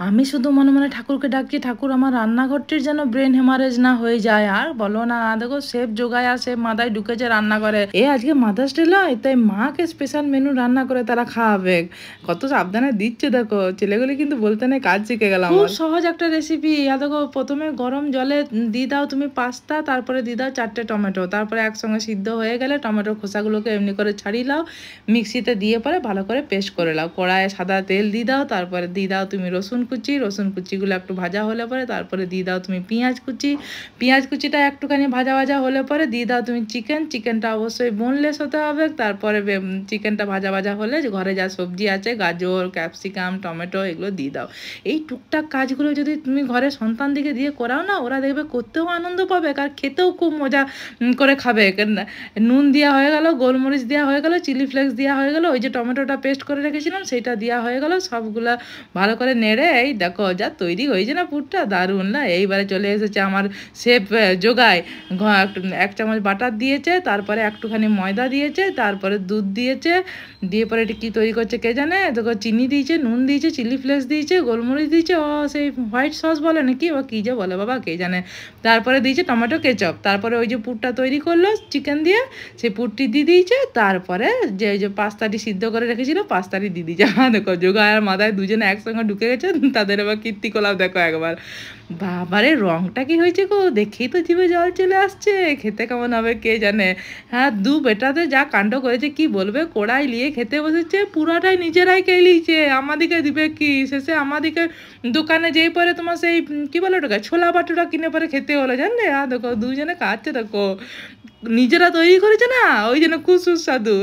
আমি শুধু মনে মনে ঠাকুরকে ডাকছি, ঠাকুর আমার রান্নাঘরটির যেন ব্রেন হেমারেজ না হয়ে যায়। আর বলো না, দেখো শেফ জোগায়া শেফ মাথায় ঢুকেছে রান্না করে। আজকে মাদার্স ডে নয়, তাই মাকে স্পেশাল মেনু রান্না করে তারা খাওয়াবে। কত সাবধানে দিচ্ছে দেখো, ছেলেগুলি কিন্তু বলতে নেই কাজ শিখে গেলাম। খুব সহজ একটা রেসিপি। দেখো প্রথমে গরম জলে দিয়ে দাও তুমি পাস্তা, তারপরে দিয়ে দাও 4টে টমেটো, তারপরে একসঙ্গে সিদ্ধ হয়ে গেলে টমেটোর খোসাগুলোকে এমনি করে ছাড়িয়ে নাও, মিক্সিতে দিয়ে পরে ভালো করে পেস্ট করে নাও। কড়াইয়ে সাদা তেল দিয়ে দাও, তারপরে দিয়ে দাও তুমি রসুন কুচিগুলো একটু ভাজা হলে পরে তারপরে দিয়ে দাও তুমি পেঁয়াজ কুচিটা একটুখানি ভাজা ভাজা হলে পরে দিয়ে দাও তুমি চিকেনটা অবশ্যই বোনলেস হতে হবে। তারপরে চিকেনটা ভাজা ভাজা হলে ঘরে যা সবজি আছে গাজর, ক্যাপসিকাম, টমেটো এগুলো দিয়ে দাও। এই টুকটাক কাজগুলো যদি তুমি ঘরে সন্তানদিকে দিয়ে করাও না, ওরা দেখবে করতেও আনন্দ পাবে আর খেতেও খুব মজা করে খাবে। নুন দেওয়া হয়ে গেল, গোলমরিচ দেওয়া হয়ে গেল, চিলি ফ্লেক্স দেওয়া হয়ে গেল, ওই যে টমেটোটা পেস্ট করে রেখেছিলাম সেটা দেওয়া হয়ে গেল, সবগুলা ভালো করে নেড়ে এই দেখো যা তৈরি হয়েছে না পুরটা, দারুণ না। এইবারে চলে এসেছে আমার শেফ জোগায়। 1 চামচ বাটার দিয়েছে, তারপরে একটুখানি ময়দা দিয়েছে, তারপরে দুধ দিয়েছে, দিয়ে পরে এটা কী তৈরি করছে কে জানে। দেখো চিনি দিয়েছে, নুন দিয়েছে, চিলি ফ্লেক্স দিয়েছে, গোলমরিচ দিয়েছে, ও সেই হোয়াইট সস বলে নাকি ও কী যে বলে বাবা কে জানে। তারপরে দিয়েছে টমেটো কেচাপ, তারপরে ওই যে পুরটা তৈরি করলো চিকেন দিয়ে সেই পুরটি দিয়ে দিয়েছে, তারপরে যে পাস্তাটি সিদ্ধ করে রেখেছিল পাস্তাটি দিয়ে দিয়েছে। দেখো যোগা আর মাথায় দুজনে একসঙ্গে ঢুকে গেছে, তাদের এবার কীর্তিকলাপ দেখো একবার। বাবারে রংটা কি হয়েছে গো, দেখেই তো জিভে জল চলে আসছে। খেতে কেমন হবে কে জানে। হ্যাঁ, দু বেটাতে যা কাণ্ড করেছে কি বলবে, কড়াই নিয়ে খেতে বসেছে, পুরাটাই নিজেরাই খেলিছে, আমাদিকে দিবে কি। শেষে আমাদিকে দোকানে যেই পরে তোমার সেই কি বলে ওটাকে ছোলা বাটুরা কিনে পরে খেতে হলো জানলে। আর দেখো দুজনে খাচ্ছে, দেখো নিজেরা তৈরি করেছে না, ওই জন্য খুব সুস্বাদু।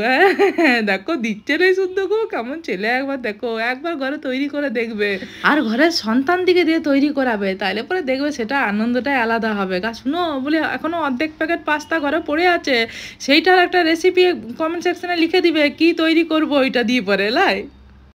হ্যাঁ দেখো দিচ্ছে রে শুদ্ধ গো, কেমন ছেলে একবার দেখো, একবার ঘরে তৈরি করে দেখবে আর ঘরের সন্তান দিকে দিয়ে তৈরি করাবে, তাইলে পরে দেখবে সেটা আনন্দটাই আলাদা হবে। শুনো বলি, এখনো অর্ধেক প্যাকেট পাস্তা ঘরে পড়ে আছে, সেইটার একটা রেসিপি কমেন্ট সেকশনে লিখে দিবে কি তৈরি করবো ওইটা দিয়ে পরে লাই।